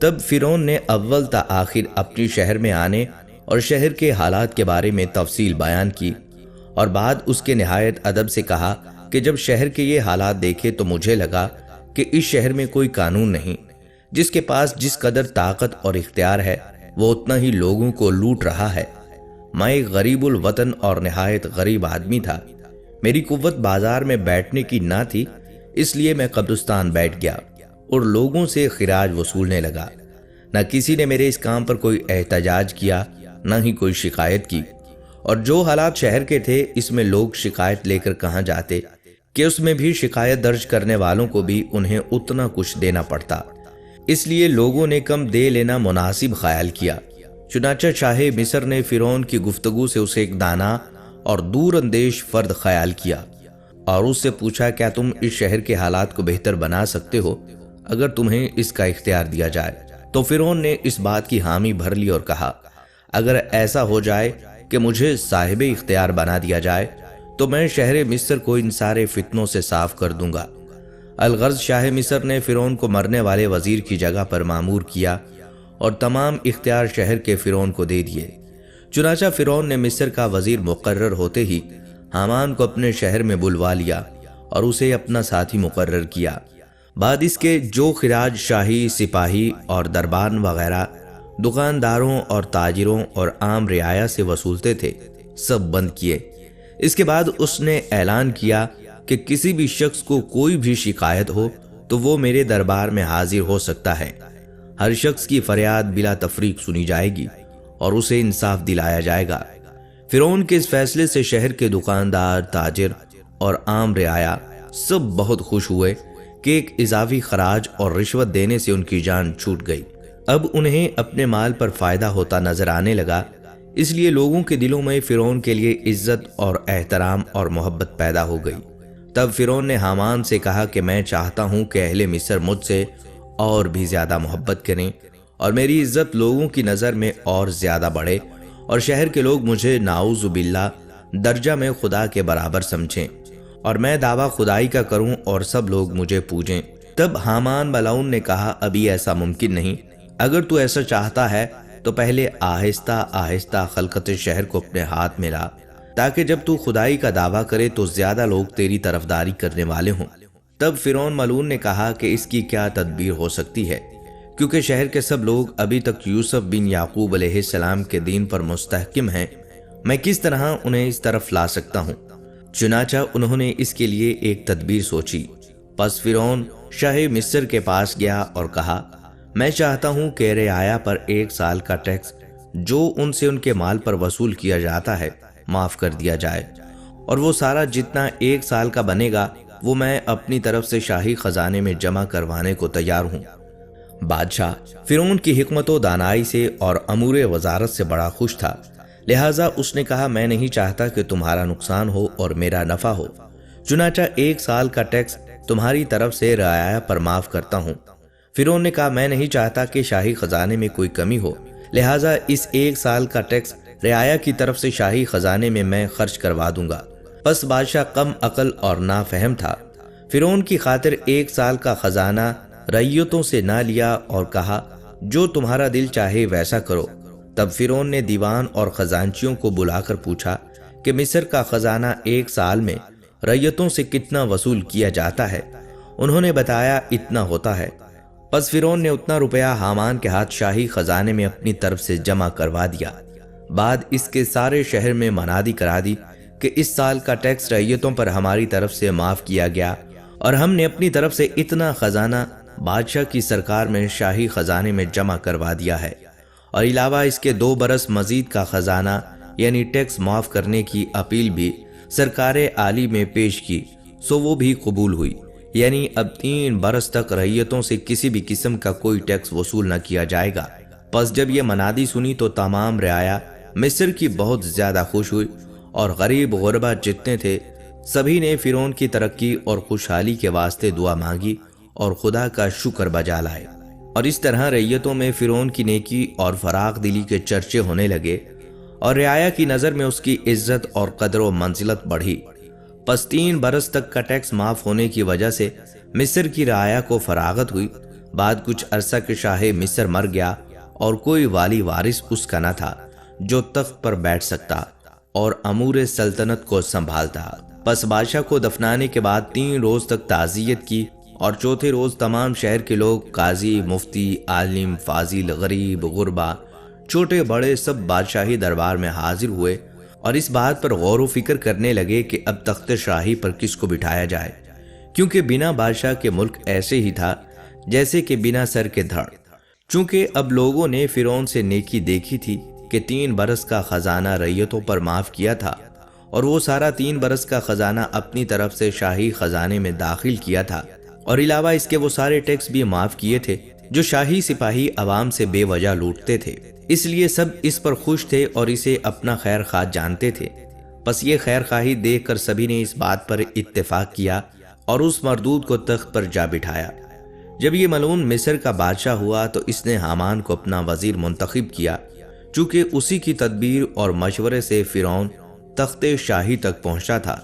تب فرعون نے اول تا آخر اپنی شہر میں آنے اور شہر کے حالات کے بارے میں تفصیل بیان کی، اور بعد اس کے نہایت ادب سے کہا کہ جب شہر کے یہ حالات دیکھے تو مجھے لگا کہ اس شہر میں کوئی قانون نہیں، جس کے پاس جس قدر طاقت اور اختیار ہے وہ اتنا ہی لوگوں کو لوٹ رہا ہے۔ میں ایک غریب الوطن اور نہایت غریب آدمی تھا، میری قوت بازار میں بیٹھنے کی نہ تھی، اس لیے میں قبرستان بیٹھ گیا اور لوگوں سے خراج وصولنے لگا۔ نہ کسی نے میرے اس کام پر کوئی احتجاج کیا، نہ ہی کوئی شکایت کی، اور جو حالات شہر کے تھے اس میں لوگ شکایت لے کر کہاں جاتے کہ اس میں بھی شکایت درج کرنے والوں کو بھی انہیں اتنا کچھ دینا پڑتا، اس لیے لوگوں نے کم دے لینا مناسب خیال کیا۔ چنانچہ شاہ مصر نے فرعون کی گفتگو سے اسے ایک دانا اور دور اندیش فرد خیال کیا اور اس سے پوچھا کیا تم اس شہر کے حالات کو بہتر بنا سکتے ہو اگر تمہیں اس کا اختیار دیا جائے؟ تو فرعون نے اس بات کی حامی بھر لی اور کہا اگر ایسا ہو جائے کہ مجھے صاحب اختیار بنا دیا جائے تو میں شہر مصر کو ان سارے فتنوں سے صاف کر دوں گا۔ الغرض شاہ مصر نے فرعون کو مرنے والے وزیر کی جگہ پر مامور کیا اور تمام اختیار شہر کے فرعون کو دے دیے۔ چنانچہ فرعون نے مصر کا وزیر مقرر ہوتے ہی حامان کو اپنے شہر میں بلوا لیا اور اسے اپنا ساتھی مقرر کیا۔ بعد اس کے جو خراج شاہی، سپاہی اور دربان وغیرہ دکانداروں اور تاجروں اور عام رعایا سے وصولتے تھے سب بند کیے۔ اس کے بعد اس نے اعلان کیا کہ کسی بھی شخص کو کوئی بھی شکایت ہو تو وہ میرے دربار میں حاضر ہو سکتا ہے، ہر شخص کی فریاد بلا تفریق سنی جائے گی اور اسے انصاف دلایا جائے گا۔ فرعون کے اس فیصلے سے شہر کے دکاندار، تاجر اور عام رعایا سب بہت خوش ہوئے کہ ایک اضافی خراج اور رشوت دینے سے ان کی جان چھوٹ گئی۔ اب انہیں اپنے مال پر فائدہ ہوتا نظر آنے لگا، اس لیے لوگوں کے دلوں میں فرعون کے لیے عزت اور احترام اور محبت پیدا ہو گئی۔ تب فرعون نے حامان سے کہا کہ میں چاہتا ہوں کہ اہل مصر مجھ سے اور بھی زیادہ محبت کریں اور میری عزت لوگوں کی نظر میں اور زیادہ بڑھے اور شہر کے لوگ مجھے نعوذ باللہ درجہ میں خدا کے برابر سمجھیں اور میں دعویٰ خدائی کا کروں اور سب لوگ مجھے پوجیں۔ تب حامان ملعون نے کہا ابھی ایسا ممکن نہیں، اگر تو ایسا چاہتا ہے تو پہلے آہستہ آہستہ خلقت شہر کو اپنے ہاتھ میں لا، تاکہ جب تو خدائی کا دعویٰ کرے تو زیادہ لوگ تیری طرفداری کرنے والے ہوں۔ تب فرعون ملعون نے کہا کہ اس کی کیا تدبیر ہو سکتی ہے، کیونکہ شہر کے سب لوگ ابھی تک یوسف بن یعقوب علیہ السلام کے دین پر مستحکم ہیں، میں کس طرح انہیں اس طرف لا سکتا ہوں؟ چنانچہ انہوں نے اس کے لیے ایک تدبیر سوچی۔ پس فرعون شاہ مصر کے پاس گیا اور کہا میں چاہتا ہوں کہ رعایا پر 1 سال کا ٹیکس جو ان سے ان کے مال پر وصول کیا جاتا ہے معاف کر دیا جائے، اور وہ سارا جتنا 1 سال کا بنے گا وہ میں اپنی طرف سے شاہی خزانے میں جمع کروانے کو تیار ہوں۔ بادشاہ فرعون کی حکمت و دانائی سے اور امور وزارت سے بڑا خوش تھا، لہٰذا اس نے کہا میں نہیں چاہتا کہ تمہارا نقصان ہو اور میرا نفع ہو، چنانچہ 1 سال کا ٹیکس تمہاری طرف سے رعایا پر معاف کرتا ہوں۔ فرعون نے کہا میں نہیں چاہتا کہ شاہی خزانے میں کوئی کمی ہو، لہٰذا اس 1 سال کا ٹیکس رعایا کی طرف سے شاہی خزانے میں خرچ کروا دوں گا۔ پس بادشاہ کم عقل اور نافہم تھا، فرعون کی خاطر 1 سال کا خزانہ رعیتوں سے نہ لیا اور کہا جو تمہارا دل چاہے ویسا کرو۔ تب فرعون نے دیوان اور خزانچیوں کو بلا کر پوچھا کہ مصر کا خزانہ 1 سال میں رعیتوں سے کتنا وصول کیا جاتا ہے؟ انہوں نے بتایا اتنا ہوتا ہے۔ پس فرعون نے اتنا روپیہ حامان کے ہاتھ شاہی خزانے میں اپنی طرف سے جمع کروا دیا۔ بعد اس کے سارے شہر میں منادی کرا دی کہ اس سال کا ٹیکس رعیتوں پر ہماری طرف سے معاف کیا گیا اور ہم نے اپنی طرف سے اتنا خزانہ بادشاہ کی سرکار میں شاہی خزانے میں جمع کروا دیا ہے، اور علاوہ اس کے 2 برس مزید کا خزانہ یعنی ٹیکس معاف کرنے کی اپیل بھی سرکار عالی میں پیش کی، سو وہ بھی قبول ہوئی، یعنی اب 3 برس تک رعیتوں سے کسی بھی قسم کا کوئی ٹیکس وصول نہ کیا جائے گا۔ پس جب یہ منادی سنی تو تمام رعایا مصر کی بہت زیادہ خوش ہوئی، اور غریب غربا جتنے تھے سبھی نے فرعون کی ترقی اور خوشحالی کے واسطے دعا مانگی اور خدا کا شکر بجا لائے، اور اس طرح رعیتوں میں فرعون کی نیکی اور فراخ دلی کے چرچے ہونے لگے، اور رعایا کی نظر میں اس کی عزت اور قدر و منزلت بڑھی۔ پس 3 برس تک کا ٹیکس معاف ہونے کی وجہ سے مصر کی رعایا کو فراغت ہوئی، بعد کچھ عرصہ کے شاہ مصر مر گیا اور کوئی والی وارث اس کا نہ تھا جو تخت پر بیٹھ سکتا اور امور سلطنت کو سنبھالتا۔ پس بادشاہ کو دفنانے کے بعد 3 روز تک تعزیت کی اور چوتھے روز تمام شہر کے لوگ، قاضی، مفتی، عالم، فاضل، غریب، غربا، چھوٹے بڑے، سب بادشاہی دربار میں حاضر ہوئے اور اس بات پر غور و فکر کرنے لگے کہ اب تخت شاہی پر کس کو بٹھایا جائے، کیونکہ بنا بادشاہ کے ملک ایسے ہی تھا جیسے کہ بنا سر کے دھڑ۔ چونکہ اب لوگوں نے فرعون سے نیکی دیکھی تھی کہ 3 برس کا خزانہ رعیتوں پر معاف کیا تھا، اور وہ سارا 3 برس کا خزانہ اپنی طرف سے شاہی خزانے میں داخل کیا تھا، اور علاوہ اس کے وہ سارے ٹیکس بھی معاف کیے تھے جو شاہی سپاہی عوام سے بے وجہ لوٹتے تھے۔ اس لیے سب اس پر خوش تھے اور اسے اپنا خیر خواہ جانتے تھے۔ پس یہ خیر خواہی دیکھ کر سبھی نے اس بات پر اتفاق کیا اور اس مردود کو تخت پر جا بٹھایا۔ جب یہ ملعون مصر کا بادشاہ ہوا تو اس نے حامان کو اپنا وزیر منتخب کیا، چونکہ اسی کی تدبیر اور مشورے سے فرعون تخت شاہی تک پہنچا تھا۔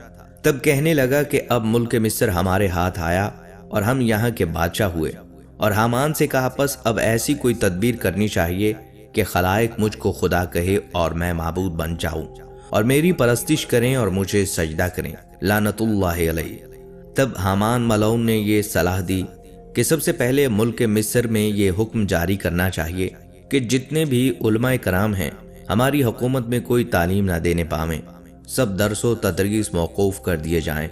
تب کہنے لگا کہ اب ملک مصر ہمارے ہاتھ آیا اور ہم یہاں کے بادشاہ ہوئے، اور حامان سے کہا پس اب ایسی کوئی تدبیر کرنی چاہیے کہ خلائق مجھ کو خدا کہے اور میں معبود بن جاؤں اور میری پرستش کریں اور مجھے سجدہ کریں، لعنت اللہ علیہ۔ تب حامان ملعون نے یہ صلاح دی کہ سب سے پہلے ملک مصر میں یہ حکم جاری کرنا چاہیے کہ جتنے بھی علماء کرام ہیں ہماری حکومت میں کوئی تعلیم نہ دینے پاویں، سب درس و تدریس موقوف کر دیے جائیں۔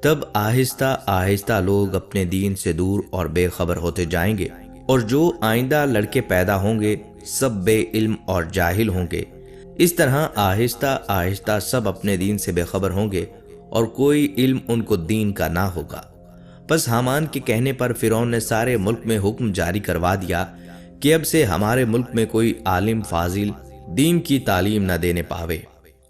تب آہستہ آہستہ لوگ اپنے دین سے دور اور بے خبر ہوتے جائیں گے، اور جو آئندہ لڑکے پیدا ہوں گے سب بے علم اور جاہل ہوں گے۔ اس طرح آہستہ آہستہ سب اپنے دین سے بے خبر ہوں گے اور کوئی علم ان کو دین کا نہ ہوگا۔ پس حامان کے کہنے پر فرعون نے سارے ملک میں حکم جاری کروا دیا کہ اب سے ہمارے ملک میں کوئی عالم فاضل دین کی تعلیم نہ دینے پاوے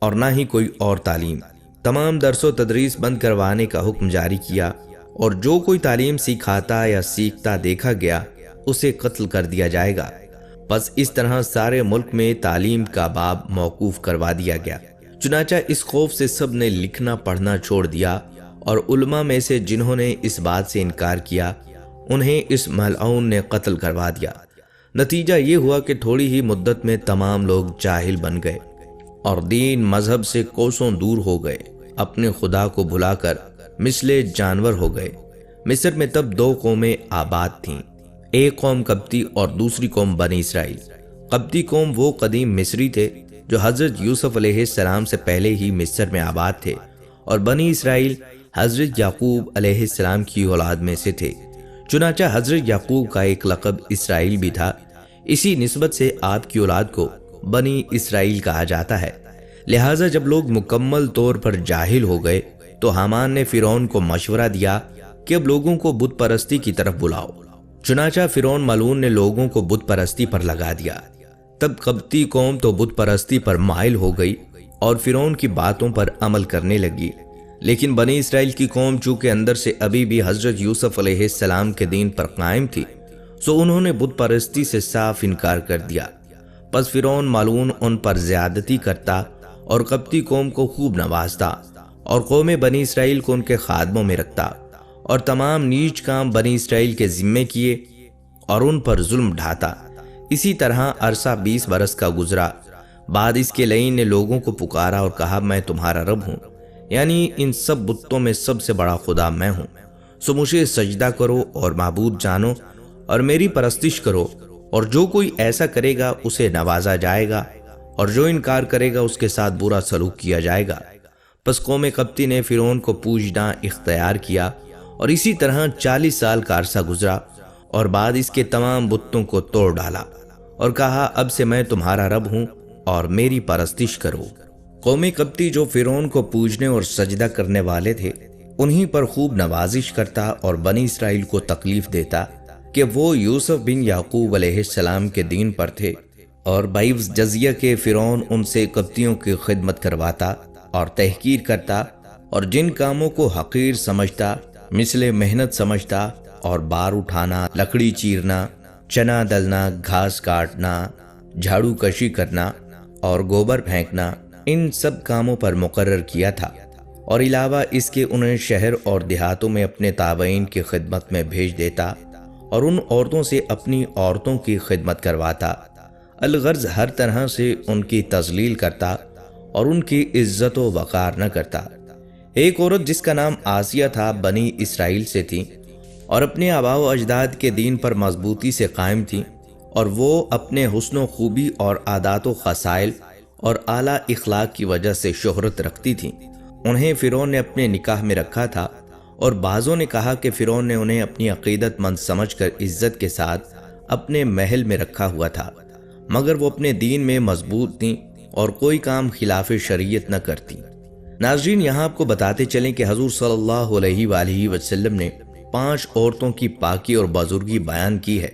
اور نہ ہی کوئی اور تعلیم۔ تمام درس و تدریس بند کروانے کا حکم جاری کیا، اور جو کوئی تعلیم سکھاتا یا سیکھتا دیکھا گیا اسے قتل کر دیا جائے گا۔ پس اس طرح سارے ملک میں تعلیم کا باب موقوف کروا دیا گیا۔ چنانچہ اس خوف سے سب نے لکھنا پڑھنا چھوڑ دیا، اور علماء میں سے جنہوں نے اس بات سے انکار کیا انہیں اس ملعون نے قتل کروا دیا۔ نتیجہ یہ ہوا کہ تھوڑی ہی مدت میں تمام لوگ جاہل بن گئے اور دین مذہب سے کوسوں دور ہو گئے، اپنے خدا کو بھلا کر مثل جانور ہو گئے۔ مصر میں تب 2 قومیں آباد تھیں، ایک قوم قبطی اور دوسری قوم بنی اسرائیل۔ قبطی قوم وہ قدیم مصری تھے جو حضرت یوسف علیہ السلام سے پہلے ہی مصر میں آباد تھے، اور بنی اسرائیل حضرت یعقوب علیہ السلام کی اولاد میں سے تھے۔ چنانچہ حضرت یعقوب کا ایک لقب اسرائیل بھی تھا، اسی نسبت سے آپ کی اولاد کو بنی اسرائیل کہا جاتا ہے۔ لہٰذا جب لوگ مکمل طور پر جاہل ہو گئے تو حامان نے فرعون کو مشورہ دیا کہ اب لوگوں کو بت پرستی کی طرف بلاؤ۔ چنانچہ فرعون ملعون نے لوگوں کو بت پرستی پر لگا دیا۔ تب قبطی قوم تو بت پرستی پر مائل ہو گئی اور فرعون کی باتوں پر عمل کرنے لگی، لیکن بنی اسرائیل کی قوم چونکہ اندر سے ابھی بھی حضرت یوسف علیہ السلام کے دین پر قائم تھی، سو انہوں نے بت پرستی سے صاف انکار کر دیا۔ پس فرعون ملعون ان پر زیادتی کرتا اور قبطی قوم کو خوب نوازتا، اور قوم بنی اسرائیل کو ان کے خادموں میں رکھتا، اور تمام نیچ کام بنی اسرائیل کے ذمے کیے اور ان پر ظلم ڈھاتا۔ اسی طرح عرصہ 20 برس کا گزرا۔ بعد اس کے لعین نے لوگوں کو پکارا اور کہا میں تمہارا رب ہوں، یعنی ان سب بتوں میں سب سے بڑا خدا میں ہوں، سو مجھے سجدہ کرو اور معبود جانو اور میری پرستش کرو، اور جو کوئی ایسا کرے گا اسے نوازا جائے گا، اور جو انکار کرے گا اس کے ساتھ برا سلوک کیا جائے گا۔ پس قوم قبطی نے فرعون کو پوجنا اختیار کیا، اور اسی طرح 40 سال کا عرصہ گزرا، اور بعد اس کے تمام بتوں کو توڑ ڈالا اور کہا اب سے میں تمہارا رب ہوں اور میری پرستش کرو۔ قوم قبطی جو فرعون کو پوجنے اور سجدہ کرنے والے تھے انہی پر خوب نوازش کرتا اور بنی اسرائیل کو تکلیف دیتا کہ وہ یوسف بن یعقوب علیہ السلام کے دین پر تھے، اور بعوض جزیہ کے فرعون ان سے قبطیوں کی خدمت کرواتا اور تحقیر کرتا، اور جن کاموں کو حقیر سمجھتا مثل محنت سمجھتا اور بار اٹھانا، لکڑی چیرنا، چنا دلنا، گھاس کاٹنا، جھاڑو کشی کرنا اور گوبر پھینکنا، ان سب کاموں پر مقرر کیا تھا، اور علاوہ اس کے انہیں شہر اور دیہاتوں میں اپنے تابعین کی خدمت میں بھیج دیتا اور ان عورتوں سے اپنی عورتوں کی خدمت کرواتا، الغرض ہر طرح سے ان کی تذلیل کرتا اور ان کی عزت و وقار نہ کرتا۔ ایک عورت جس کا نام آسیہ تھا بنی اسرائیل سے تھی اور اپنے آباء و اجداد کے دین پر مضبوطی سے قائم تھی، اور وہ اپنے حسن و خوبی اور عادات و خصائل اور اعلیٰ اخلاق کی وجہ سے شہرت رکھتی تھیں۔ انہیں فرعون نے اپنے نکاح میں رکھا تھا، اور بعضوں نے کہا کہ فرعون نے انہیں اپنی عقیدت مند سمجھ کر عزت کے ساتھ اپنے محل میں رکھا ہوا تھا، مگر وہ اپنے دین میں مضبوط تھیں اور کوئی کام خلاف شریعت نہ کرتی۔ ناظرین، یہاں آپ کو بتاتے چلیں کہ حضور صلی اللہ علیہ وآلہ وسلم نے 5 عورتوں کی پاکی اور بزرگی بیان کی ہے۔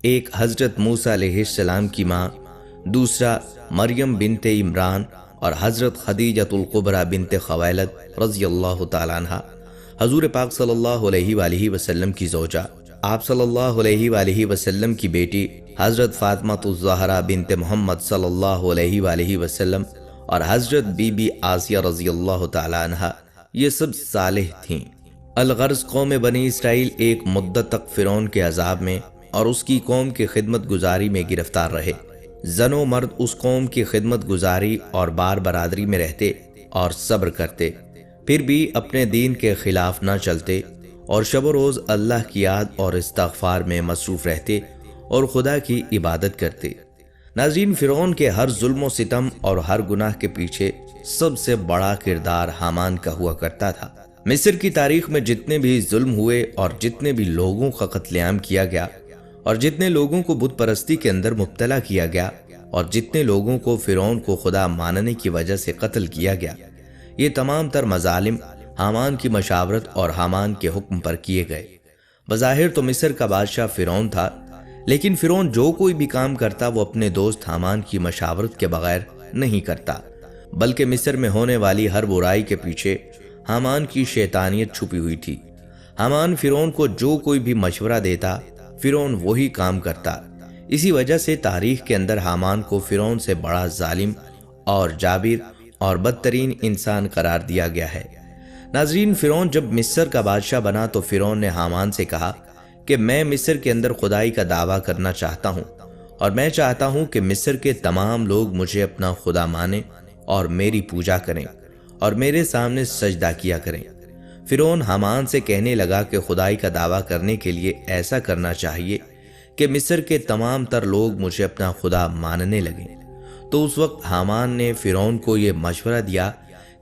ایک حضرت موسیٰ علیہ السلام کی ماں، دوسرا مریم بنت عمران اور حضرت خدیجۃ الکبریٰ بنت خویلد رضی اللہ تعالیٰ عنہ، حضور پاک صلی اللہ علیہ وآلہ وسلم کی زوجہ، آپ صلی اللہ علیہ وآلہ وسلم کی بیٹی حضرت فاطمہ الزہرا بنت محمد صلی اللہ علیہ وآلہ وسلم اور حضرت بی بی آسیہ رضی اللہ تعالیٰ عنہ، یہ سب صالح تھیں۔ الغرض قوم بنی اسرائیل ایک مدت تک فرعون کے عذاب میں اور اس کی قوم کی خدمت گزاری میں گرفتار رہے۔ زن و مرد اس قوم کی خدمت گزاری اور بار برادری میں رہتے اور صبر کرتے، پھر بھی اپنے دین کے خلاف نہ چلتے اور شب و روز اللہ کی یاد اور استغفار میں مصروف رہتے اور خدا کی عبادت کرتے۔ ناظرین، فرعون کے ہر ظلم و ستم اور ہر گناہ کے پیچھے سب سے بڑا کردار حامان کا ہوا کرتا تھا۔ مصر کی تاریخ میں جتنے بھی ظلم ہوئے اور جتنے بھی لوگوں کا قتل عام کیا گیا اور جتنے لوگوں کو بت پرستی کے اندر مبتلا کیا گیا اور جتنے لوگوں کو فرعون کو خدا ماننے کی وجہ سے قتل کیا گیا، یہ تمام تر مظالم حامان کی مشاورت اور حامان کے حکم پر کیے گئے۔ بظاہر تو مصر کا بادشاہ فرعون تھا، لیکن فرعون جو کوئی بھی کام کرتا وہ اپنے دوست حامان کی مشاورت کے بغیر نہیں کرتا، بلکہ مصر میں ہونے والی ہر برائی کے پیچھے حامان کی شیطانیت چھپی ہوئی تھی۔ حامان فرعون کو جو کوئی بھی مشورہ دیتا، فرعون وہی کام کرتا۔ اسی وجہ سے تاریخ کے اندر حامان کو فرعون سے بڑا ظالم اور جابر اور بدترین انسان قرار دیا گیا ہے۔ ناظرین، فرعون جب مصر کا بادشاہ بنا تو فرعون نے حامان سے کہا کہ میں مصر کے اندر خدائی کا دعویٰ کرنا چاہتا ہوں، اور میں چاہتا ہوں کہ مصر کے تمام لوگ مجھے اپنا خدا مانیں اور میری پوجا کریں اور میرے سامنے سجدہ کیا کریں۔ فرعون حامان سے کہنے لگا کہ خدائی کا دعویٰ کرنے کے لیے ایسا کرنا چاہیے کہ مصر کے تمام تر لوگ مجھے اپنا خدا ماننے لگیں۔ تو اس وقت حامان نے فرعون کو یہ مشورہ دیا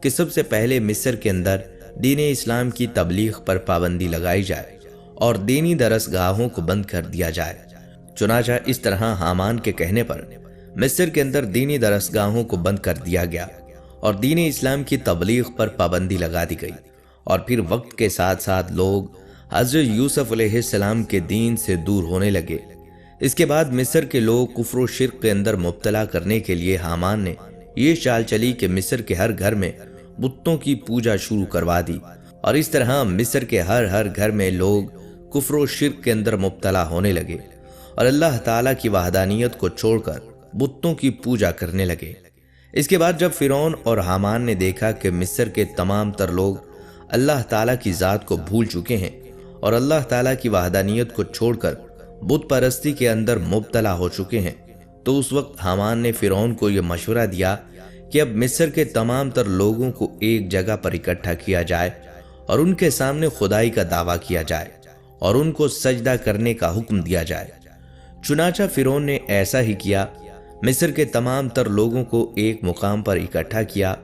کہ سب سے پہلے مصر کے اندر دین اسلام کی تبلیغ پر پابندی لگائی جائے اور دینی درسگاہوں کو بند کر دیا جائے۔ چنانچہ اس طرح حامان کے کہنے پر مصر کے اندر دینی درسگاہوں کو بند کر دیا گیا اور دین اسلام کی تبلیغ پر پابندی لگا دی گئی، اور پھر وقت کے ساتھ ساتھ لوگ حضرت یوسف علیہ السلام کے دین سے دور ہونے لگے۔ اس کے بعد مصر کے لوگ کفر و شرک کے اندر مبتلا کرنے کے لیے حامان نے یہ چال چلی کہ مصر کے ہر گھر میں بتوں کی پوجا شروع کروا دی، اور اس طرح مصر کے ہر گھر میں لوگ کفر و شرک کے اندر مبتلا ہونے لگے اور اللہ تعالیٰ کی وحدانیت کو چھوڑ کر بتوں کی پوجا کرنے لگے۔ اس کے بعد جب فرعون اور حامان نے دیکھا کہ مصر کے تمام تر لوگ اللہ تعالیٰ کی ذات کو بھول چکے ہیں اور اللہ تعالیٰ کی وحدانیت کو چھوڑ کر بت پرستی کے اندر مبتلا ہو چکے ہیں، تو اس وقت حامان نے فرعون کو یہ مشورہ دیا کہ اب مصر کے تمام تر لوگوں کو ایک جگہ پر اکٹھا کیا جائے اور ان کے سامنے خدائی کا دعویٰ کیا جائے اور ان کو سجدہ کرنے کا حکم دیا جائے۔ چنانچہ فرعون نے ایسا ہی کیا۔ مصر کے تمام تر لوگوں کو ایک مقام پر اکٹھا کیا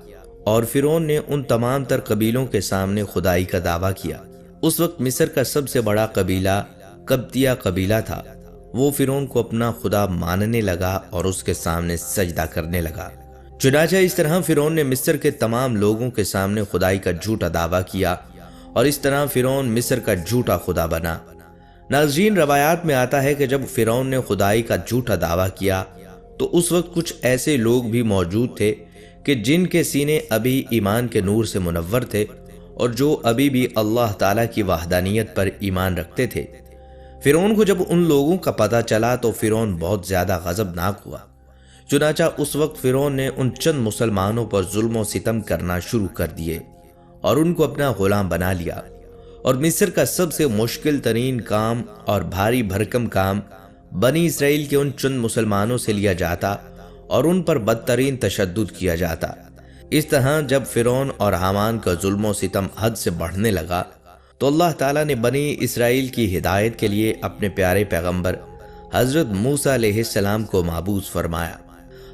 اور فرعون نے ان تمام تر قبیلوں کے سامنے خدائی کا دعویٰ کیا۔ اس وقت مصر کا سب سے بڑا قبیلہ قبطیہ قبیلہ تھا۔ وہ فرعون کو اپنا خدا ماننے لگا اور اس کے سامنے سجدہ کرنے لگا۔ چنانچہ اس طرح فرعون نے مصر کے تمام لوگوں کے سامنے خدائی کا جھوٹا دعویٰ کیا اور اس طرح فرعون مصر کا جھوٹا خدا بنا۔ ناظرین، روایات میں آتا ہے کہ جب فرعون نے خدائی کا جھوٹا دعویٰ کیا تو اس وقت کچھ ایسے لوگ بھی موجود تھے کہ جن کے سینے ابھی ایمان کے نور سے منور تھے اور جو ابھی بھی اللہ تعالیٰ کی وحدانیت پر ایمان رکھتے تھے۔ فرعون کو جب ان لوگوں کا پتہ چلا تو فرعون بہت زیادہ غضبناک ہوا۔ چنانچہ اس وقت فرعون نے ان چند مسلمانوں پر ظلم و ستم کرنا شروع کر دیے اور ان کو اپنا غلام بنا لیا، اور مصر کا سب سے مشکل ترین کام اور بھاری بھرکم کام بنی اسرائیل کے ان چند مسلمانوں سے لیا جاتا اور ان پر بدترین تشدد کیا جاتا۔ اس طرح جب فرعون اور حامان کا ظلم و ستم حد سے بڑھنے لگا تو اللہ تعالیٰ نے بنی اسرائیل کی ہدایت کے لیے اپنے پیارے پیغمبر حضرت موسیٰ علیہ السلام کو مبعوث فرمایا۔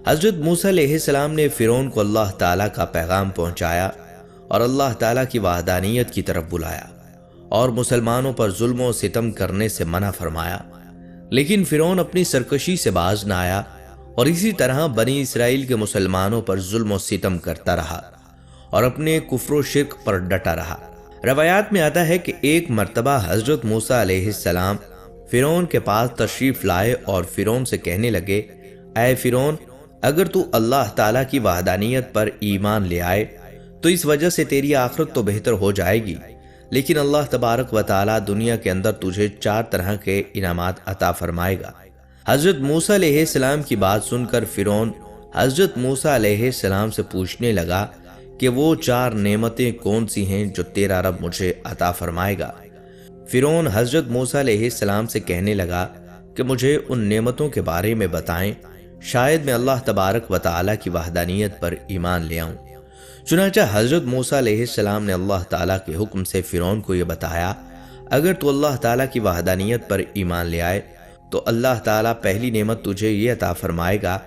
حضرت موسیٰ علیہ السلام نے فرعون کو اللہ تعالیٰ کا پیغام پہنچایا اور اللہ تعالیٰ کی وحدانیت کی طرف بلایا اور مسلمانوں پر ظلم و ستم کرنے سے منع فرمایا، لیکن فرعون اپنی سرکشی سے باز نہ آیا اور اسی طرح بنی اسرائیل کے مسلمانوں پر ظلم و ستم کرتا رہا اور اپنے کفر و شرک پر ڈٹا رہا۔ روایات میں آتا ہے کہ ایک مرتبہ حضرت موسیٰ علیہ السلام فرعون کے پاس تشریف لائے اور فرعون سے کہنے لگے، اے فرعون، اگر تو اللہ تعالیٰ کی وحدانیت پر ایمان لے آئے تو اس وجہ سے تیری آخرت تو بہتر ہو جائے گی، لیکن اللہ تبارک و تعالیٰ دنیا کے اندر تجھے 4 طرح کے انعامات عطا فرمائے گا۔ حضرت موسیٰ علیہ السلام کی بات سن کر فرعون حضرت موسیٰ علیہ السلام سے پوچھنے لگا کہ وہ 4 نعمتیں کون سی ہیں جو تیرا رب مجھے عطا فرمائے گا۔ فرعون حضرت موسیٰ علیہ السلام سے کہنے لگا کہ مجھے ان نعمتوں کے بارے میں بتائیں، شاید میں اللہ تبارک و تعالیٰ کی وحدانیت پر ایمان لے آؤں۔ چنانچہ حضرت موسیٰ علیہ السلام نے اللہ تعالیٰ کے حکم سے فرعون کو یہ بتایا، اگر تو اللہ تعالیٰ کی وحدانیت پر ایمان لے آئے تو اللہ تعالیٰ پہلی نعمت تجھے یہ عطا فرمائے گا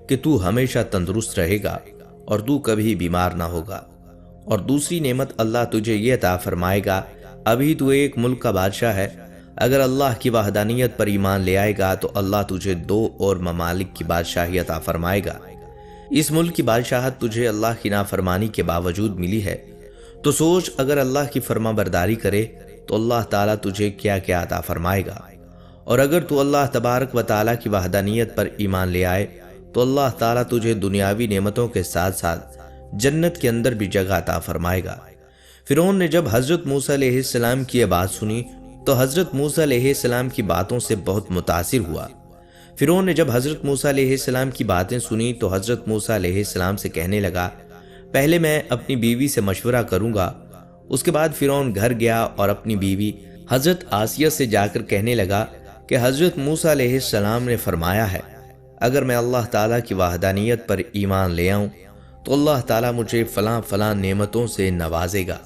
کہ تو ہمیشہ تندرست رہے گا اور تو کبھی بیمار نہ ہوگا، اور دوسری نعمت اللہ تجھے یہ عطا فرمائے گا، ابھی تو ایک ملک کا بادشاہ ہے، اگر اللہ کی وحدانیت پر ایمان لے آئے گا تو اللہ تجھے 2 اور ممالک کی بادشاہی عطا فرمائے گا۔ اس ملک کی بادشاہت تجھے اللہ کی نافرمانی کے باوجود ملی ہے، تو سوچ اگر اللہ کی فرما برداری کرے تو اللہ تعالیٰ تجھے کیا کیا عطا فرمائے گا، اور اگر تو اللہ تبارک و تعالیٰ کی وحدانیت پر ایمان لے آئے تو اللہ تعالیٰ تجھے دنیاوی نعمتوں کے ساتھ ساتھ جنت کے اندر بھی جگہ عطا فرمائے گا۔ فرعون نے جب حضرت موسیٰ علیہ السلام کی یہ بات سنی تو حضرت موسیٰ علیہ السلام کی باتوں سے بہت متاثر ہوا۔ فرعون نے جب حضرت موسیٰ علیہ السلام کی باتیں سنی تو حضرت موسیٰ علیہ السلام سے کہنے لگا، پہلے میں اپنی بیوی سے مشورہ کروں گا۔ اس کے بعد فرعون گھر گیا اور اپنی بیوی حضرت آسیہ سے جا کر کہنے لگا کہ حضرت موسیٰ علیہ السلام نے فرمایا ہے، اگر میں اللہ تعالیٰ کی وحدانیت پر ایمان لے آؤں تو اللہ تعالیٰ مجھے فلاں فلاں نعمتوں سے نوازے گا۔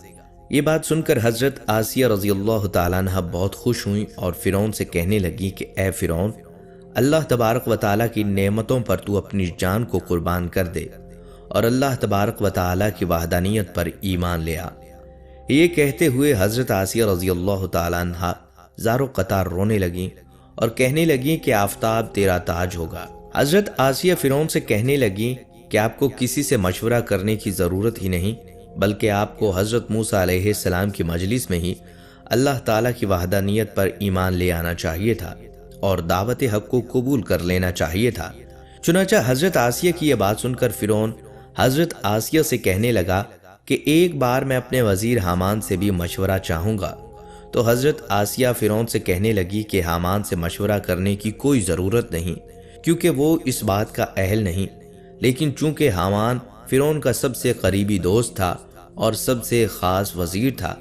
یہ بات سن کر حضرت آسیہ رضی اللہ تعالیٰ عنہ بہت خوش ہوئیں اور فرعون سے کہنے لگی کہ اے فرعون، اللہ تبارک و تعالیٰ کی نعمتوں پر تو اپنی جان کو قربان کر دے اور اللہ تبارک و تعالیٰ کی وحدانیت پر ایمان لے آ۔ یہ کہتے ہوئے حضرت آسیہ رضی اللہ تعالیٰ عنہ زار و قطار رونے لگیں اور کہنے لگیں کہ آفتاب تیرا تاج ہوگا۔ حضرت آسیہ فرعون سے کہنے لگیں کہ آپ کو کسی سے مشورہ کرنے کی ضرورت ہی نہیں، بلکہ آپ کو حضرت موسیٰ علیہ السلام کی مجلس میں ہی اللہ تعالیٰ کی وحدانیت پر ایمان لے آنا چاہیے تھا اور دعوت حق کو قبول کر لینا چاہیے تھا۔ چنانچہ حضرت آسیہ کی یہ بات سن کر فرعون حضرت آسیہ سے کہنے لگا کہ ایک بار میں اپنے وزیر حامان سے بھی مشورہ چاہوں گا۔ تو حضرت آسیہ فرعون سے کہنے لگی کہ حامان سے مشورہ کرنے کی کوئی ضرورت نہیں، کیونکہ وہ اس بات کا اہل نہیں، لیکن چونکہ حامان فرعون کا سب سے قریبی دوست تھا اور سب سے خاص وزیر تھا،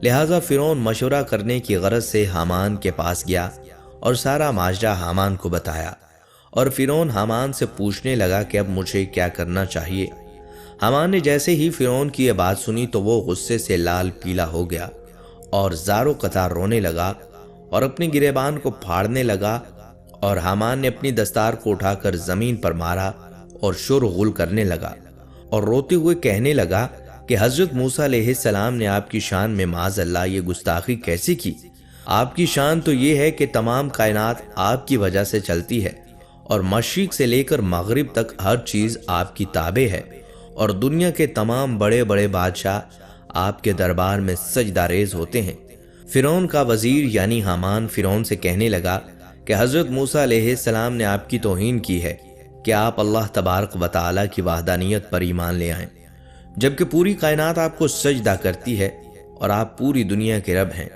لہٰذا فرعون مشورہ کرنے کی غرض سے حامان کے پاس گیا اور سارا ماجرا حامان کو بتایا، اور فرعون حامان سے پوچھنے لگا کہ اب مجھے کیا کرنا چاہیے۔ حامان نے جیسے ہی فرعون کی یہ بات سنی تو وہ غصے سے لال پیلا ہو گیا اور زار و قطار رونے لگا اور اپنی گریبان کو پھاڑنے لگا، اور حامان نے اپنی دستار کو اٹھا کر زمین پر مارا اور شور و غل کرنے لگا اور روتے ہوئے کہنے لگا کہ حضرت موسیٰ علیہ السلام نے آپ کی شان میں معاذ اللہ یہ گستاخی کیسے کی؟ آپ کی شان تو یہ ہے کہ تمام کائنات آپ کی وجہ سے چلتی ہے اور مشرق سے لے کر مغرب تک ہر چیز آپ کی تابع ہے، اور دنیا کے تمام بڑے بڑے بادشاہ آپ کے دربار میں سجدہ ریز ہوتے ہیں۔ فرعون کا وزیر یعنی حامان فرعون سے کہنے لگا کہ حضرت موسیٰ علیہ السلام نے آپ کی توہین کی ہے کہ آپ اللہ تبارک و تعالیٰ کی وحدانیت پر ایمان لے آئیں، جبکہ پوری کائنات آپ کو سجدہ کرتی ہے اور آپ پوری دنیا کے رب ہیں۔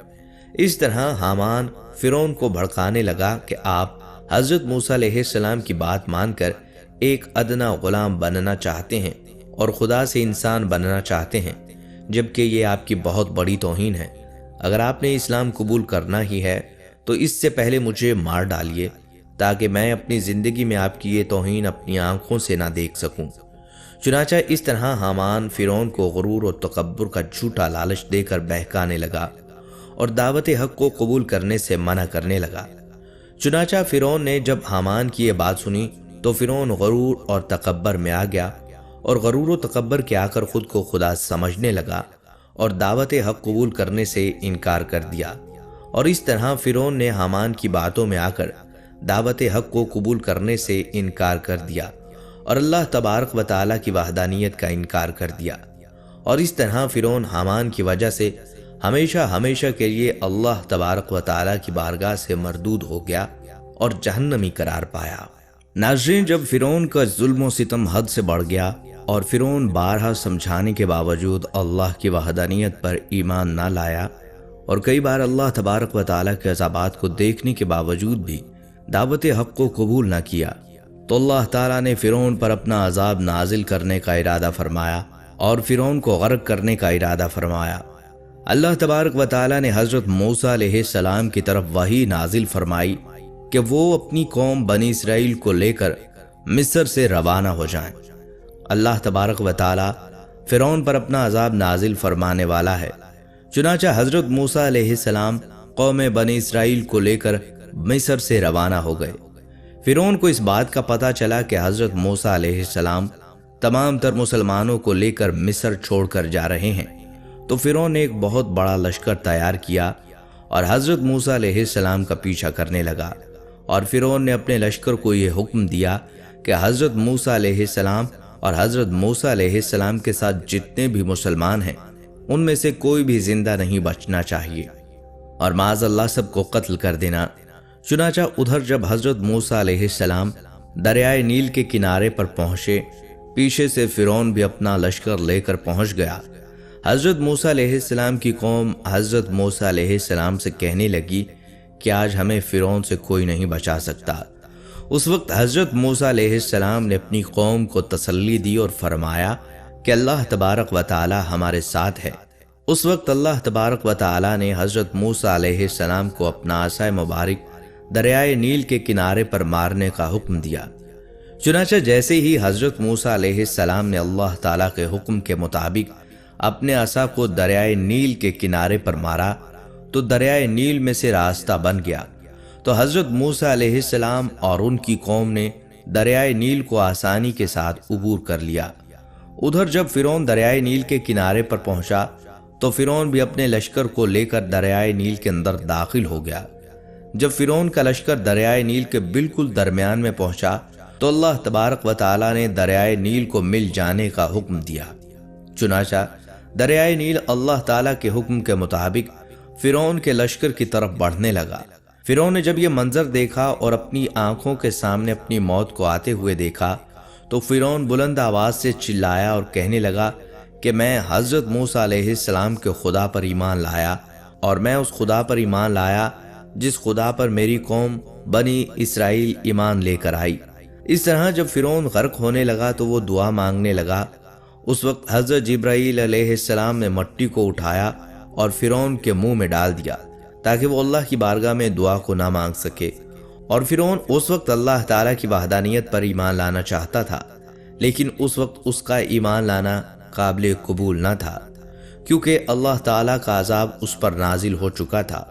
اس طرح حامان فرعون کو بھڑکانے لگا کہ آپ حضرت موسیٰ علیہ السلام کی بات مان کر ایک ادنا غلام بننا چاہتے ہیں اور خدا سے انسان بننا چاہتے ہیں، جبکہ یہ آپ کی بہت بڑی توہین ہے۔ اگر آپ نے اسلام قبول کرنا ہی ہے تو اس سے پہلے مجھے مار ڈالیے تاکہ میں اپنی زندگی میں آپ کی یہ توہین اپنی آنکھوں سے نہ دیکھ سکوں۔ چنانچہ اس طرح حامان فرعون کو غرور اور تکبر کا جھوٹا لالچ دے کر بہکانے لگا اور دعوت حق کو قبول کرنے سے منع کرنے لگا۔ چنانچہ فرعون نے جب حامان کی یہ بات سنی تو فرعون غرور اور تکبر میں آ گیا اور غرور و تکبر کے آ کر خود کو خدا سمجھنے لگا اور دعوت حق قبول کرنے سے انکار کر دیا، اور اس طرح فرعون نے حامان کی باتوں میں آ کر دعوت حق کو قبول کرنے سے انکار کر دیا اور اللہ تبارک و تعالیٰ کی وحدانیت کا انکار کر دیا، اور اس طرح فرعون حامان کی وجہ سے ہمیشہ ہمیشہ کے لیے اللہ تبارک و تعالیٰ کی بارگاہ سے مردود ہو گیا اور جہنمی قرار پایا۔ ناظرین، جب فرعون کا ظلم و ستم حد سے بڑھ گیا اور فرعون بارہا سمجھانے کے باوجود اللہ کی وحدانیت پر ایمان نہ لایا اور کئی بار اللہ تبارک و تعالیٰ کے عذابات کو دیکھنے کے باوجود بھی دعوت حق کو قبول نہ کیا، تو اللہ تعالیٰ نے فرعون پر اپنا عذاب نازل کرنے کا ارادہ فرمایا اور فرعون کو غرق کرنے کا ارادہ فرمایا۔ اللہ تبارک و تعالیٰ نے حضرت موسیٰ علیہ السلام کی طرف وحی نازل فرمائی کہ وہ اپنی قوم بنی اسرائیل کو لے کر مصر سے روانہ ہو جائیں۔ اللہ تبارک و تعالیٰ فرعون پر اپنا عذاب نازل فرمانے والا ہے۔ چنانچہ حضرت موسیٰ علیہ السلام قوم بنی اسرائیل کو لے کر مصر سے روانہ ہو گئے۔ فرعون کو اس بات کا پتہ چلا کہ حضرت موسیٰ علیہ السلام تمام تر مسلمانوں کو لے کر مصر چھوڑ کر جا رہے ہیں، تو فرعون نے ایک بہت بڑا لشکر تیار کیا اور حضرت موسیٰ علیہ السلام کا پیچھا کرنے لگا، اور فرعون نے اپنے لشکر کو یہ حکم دیا کہ حضرت موسیٰ علیہ السلام اور حضرت موسیٰ علیہ السلام کے ساتھ جتنے بھی مسلمان ہیں ان میں سے کوئی بھی زندہ نہیں بچنا چاہیے اور معاذ اللہ سب کو قتل کر دینا۔ چنانچہ ادھر جب حضرت موسیٰ علیہ السلام دریائے نیل کے کنارے پر پہنچے، پیچھے سے فرعون بھی اپنا لشکر لے کر پہنچ گیا۔ حضرت موسیٰ علیہ السلام کی قوم حضرت موسیٰ علیہ السلام سے کہنے لگی کہ آج ہمیں فرعون سے کوئی نہیں بچا سکتا۔ اس وقت حضرت موسیٰ علیہ السلام نے اپنی قوم کو تسلی دی اور فرمایا کہ اللہ تبارک و تعالی ہمارے ساتھ ہے۔ اس وقت اللہ تبارک و تعالی نے حضرت موسیٰ علیہ السلام کو اپنا عصا مبارک دریائے نیل کے کنارے پر مارنے کا حکم دیا۔ چنانچہ جیسے ہی حضرت موسیٰ علیہ السلام نے اللہ تعالیٰ کے حکم کے مطابق اپنے عصا کو دریائے نیل کے کنارے پر مارا تو دریائے نیل میں سے راستہ بن گیا، تو حضرت موسیٰ علیہ السلام اور ان کی قوم نے دریائے نیل کو آسانی کے ساتھ عبور کر لیا۔ ادھر جب فرعون دریائے نیل کے کنارے پر پہنچا تو فرعون بھی اپنے لشکر کو لے کر دریائے نیل کے اندر داخل ہو گیا۔ جب فرعون کا لشکر دریائے نیل کے بالکل درمیان میں پہنچا تو اللہ تبارک و تعالیٰ نے دریائے نیل کو مل جانے کا حکم دیا۔ چنانچہ دریائے نیل اللہ تعالیٰ کے حکم کے مطابق فرعون کے لشکر کی طرف بڑھنے لگا۔ فرعون نے جب یہ منظر دیکھا اور اپنی آنکھوں کے سامنے اپنی موت کو آتے ہوئے دیکھا تو فرعون بلند آواز سے چلایا اور کہنے لگا کہ میں حضرت موسیٰ علیہ السلام کے خدا پر ایمان لایا، اور میں اس خدا پر ایمان لایا جس خدا پر میری قوم بنی اسرائیل ایمان لے کر آئی۔ اس طرح جب فرعون غرق ہونے لگا تو وہ دعا مانگنے لگا۔ اس وقت حضرت جبرائیل علیہ السلام نے مٹی کو اٹھایا اور فرعون کے منہ میں ڈال دیا تاکہ وہ اللہ کی بارگاہ میں دعا کو نہ مانگ سکے، اور فرعون اس وقت اللہ تعالیٰ کی وحدانیت پر ایمان لانا چاہتا تھا، لیکن اس وقت اس کا ایمان لانا قابل قبول نہ تھا، کیونکہ اللہ تعالیٰ کا عذاب اس پر نازل ہو چکا تھا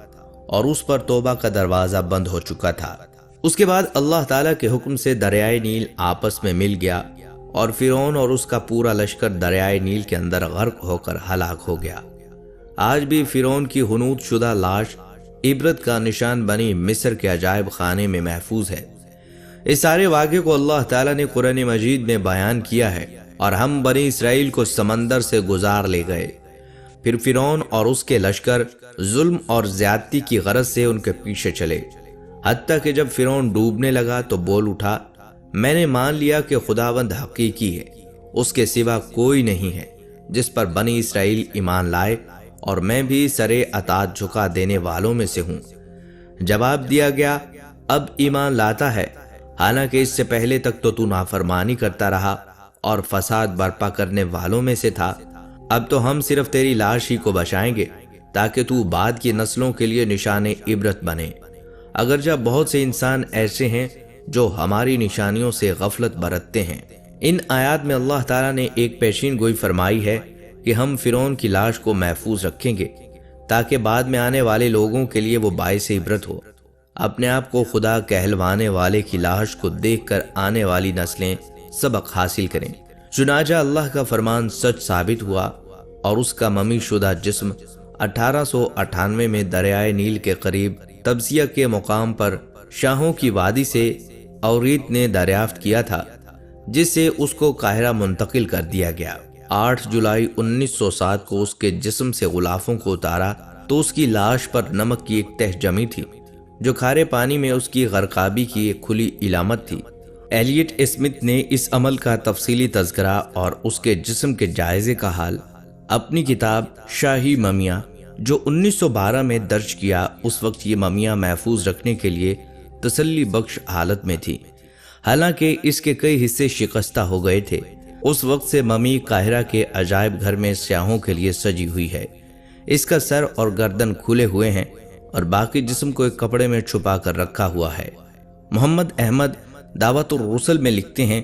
اور اس پر توبہ کا دروازہ بند ہو چکا تھا۔ اس کے بعد اللہ تعالیٰ کے حکم سے دریائے نیل آپس میں مل گیا اور فرعون اور اس کا پورا لشکر دریائے نیل کے اندر غرق ہو کر ہلاک ہو گیا۔ آج بھی فرعون کی حنوط شدہ لاش عبرت کا نشان بنی مصر کے عجائب خانے میں محفوظ ہے۔ اس سارے واقعے کو اللہ تعالیٰ نے قرآن مجید میں بیان کیا ہے، اور ہم بنی اسرائیل کو سمندر سے گزار لے گئے۔ پھر فرعون اور اس کے لشکر ظلم اور زیادتی کی غرض سے ان کے پیچھے چلے، حتیٰ کہ جب فرعون ڈوبنے لگا تو بول اٹھا، میں نے مان لیا کہ خداوند حقیقی ہے، اس کے سوا کوئی نہیں ہے جس پر بنی اسرائیل ایمان لائے، اور میں بھی سرے اطاعت جھکا دینے والوں میں سے ہوں۔ جواب دیا گیا، اب ایمان لاتا ہے، حالانکہ اس سے پہلے تک تو نافرمانی کرتا رہا اور فساد برپا کرنے والوں میں سے تھا۔ اب تو ہم صرف تیری لاش ہی کو بچائیں گے، تاکہ تو بعد کی نسلوں کے لیے نشان عبرت بنے۔ اگرچہ بہت سے انسان ایسے ہیں جو ہماری نشانیوں سے غفلت برتتے ہیں۔ ان آیات میں اللہ تعالیٰ نے ایک پیشین گوئی فرمائی ہے کہ ہم فرعون کی لاش کو محفوظ رکھیں گے تاکہ بعد میں آنے والے لوگوں کے لیے وہ باعث عبرت ہو۔ اپنے آپ کو خدا کہلوانے والے کی لاش کو دیکھ کر آنے والی نسلیں سبق حاصل کریں۔ چنانچہ اللہ کا فرمان سچ ثابت ہوا اور اس کا ممی شدہ جسم 1898 میں دریائے نیل کے قریب تبصیہ کے مقام پر شاہوں کی وادی سے اوریت نے دریافت کیا تھا، جس سے اس کو قاہرہ منتقل کر دیا گیا۔ 8 جولائی 1907 کو اس کے جسم سے غلافوں کو اتارا تو اس کی لاش پر نمک کی ایک تہ جمی تھی، جو کھارے پانی میں اس کی غرقابی کی ایک کھلی علامت تھی۔ ایلیٹ اسمتھ نے اس عمل کا تفصیلی تذکرہ اور اس کے جسم کے جائزے کا حال اپنی کتاب شاہی ممیاں جو 1912 میں درج کیا۔ اس وقت یہ ممیاں محفوظ رکھنے کے لیے تسلی بخش حالت میں تھی، حالانکہ اس کے کئی حصے شکستہ ہو گئے تھے۔ اس وقت سے ممی قاہرہ کے عجائب گھر میں سیاحوں کے لیے سجی ہوئی ہے۔ اس کا سر اور گردن کھلے ہوئے ہیں اور باقی جسم کو ایک کپڑے میں چھپا کر رکھا ہوا ہے۔ محمد احمد دعوت الرسل میں لکھتے ہیں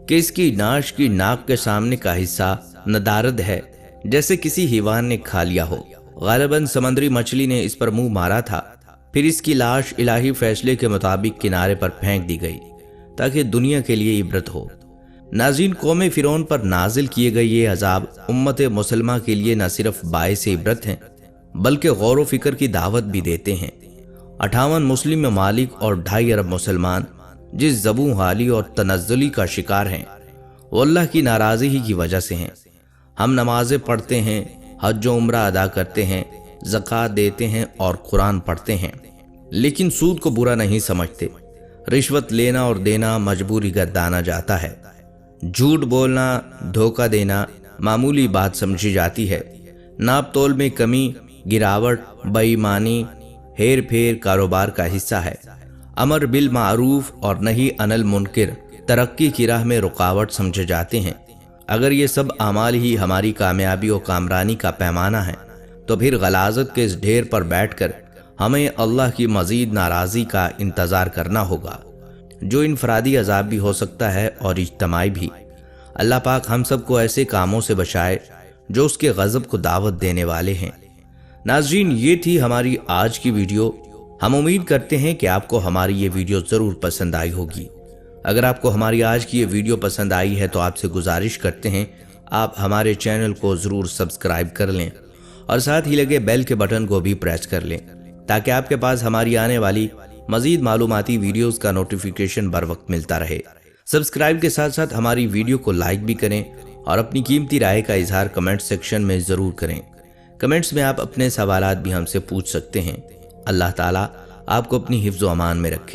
کہ اس کی ناش کی ناک کے سامنے کا حصہ ندارد ہے، جیسے کسی حیوان نے کھا لیا ہو۔ غالباً سمندری مچھلی نے اس پر منہ مارا تھا، پھر اس کی لاش الہی فیصلے کے مطابق کنارے پر پھینک دی گئی تاکہ دنیا کے لیے عبرت ہو۔ ناظرین، قوم فرعون پر نازل کیے گئے یہ عذاب امت مسلمہ کے لیے نہ صرف باعث عبرت ہیں بلکہ غور و فکر کی دعوت بھی دیتے ہیں۔ 58 مسلم ممالک اور 2.5 ارب مسلمان جس ذبح حالی اور تنزلی کا شکار ہیں، وہ اللہ کی ناراضی ہی کی وجہ سے ہیں۔ ہم نمازیں پڑھتے ہیں، حج و عمرہ ادا کرتے ہیں، زکوٰۃ دیتے ہیں اور قرآن پڑھتے ہیں، لیکن سود کو برا نہیں سمجھتے۔ رشوت لینا اور دینا مجبوری گردانا جاتا ہے۔ جھوٹ بولنا، دھوکہ دینا معمولی بات سمجھی جاتی ہے۔ ناپ تول میں کمی، گراوٹ، بے ایمانی، ہیر پھیر کاروبار کا حصہ ہے۔ امر بالمعروف اور نہی عن المنکر ترقی کی راہ میں رکاوٹ سمجھے جاتے ہیں۔ اگر یہ سب اعمال ہی ہماری کامیابی و کامرانی کا پیمانہ ہے تو پھر غلاظت کے اس ڈھیر پر بیٹھ کر ہمیں اللہ کی مزید ناراضی کا انتظار کرنا ہوگا، جو انفرادی عذاب بھی ہو سکتا ہے اور اجتماعی بھی۔ اللہ پاک ہم سب کو ایسے کاموں سے بچائے جو اس کے غضب کو دعوت دینے والے ہیں۔ ناظرین، یہ تھی ہماری آج کی ویڈیو۔ ہم امید کرتے ہیں کہ آپ کو ہماری یہ ویڈیو ضرور پسند آئی ہوگی۔ اگر آپ کو ہماری آج کی یہ ویڈیو پسند آئی ہے تو آپ سے گزارش کرتے ہیں آپ ہمارے چینل کو ضرور سبسکرائب کر لیں اور ساتھ ہی لگے بیل کے بٹن کو بھی پریس کر لیں تاکہ آپ کے پاس ہماری آنے والی مزید معلوماتی ویڈیوز کا نوٹیفیکیشن بر وقت ملتا رہے۔ سبسکرائب کے ساتھ ساتھ ہماری ویڈیو کو لائک بھی کریں اور اپنی قیمتی رائے کا اظہار کمنٹ سیکشن میں ضرور کریں۔ کمنٹس میں آپ اپنے سوالات بھی ہم سے پوچھ سکتے ہیں۔ اللہ تعالیٰ آپ کو اپنی حفظ و امان میں رکھے۔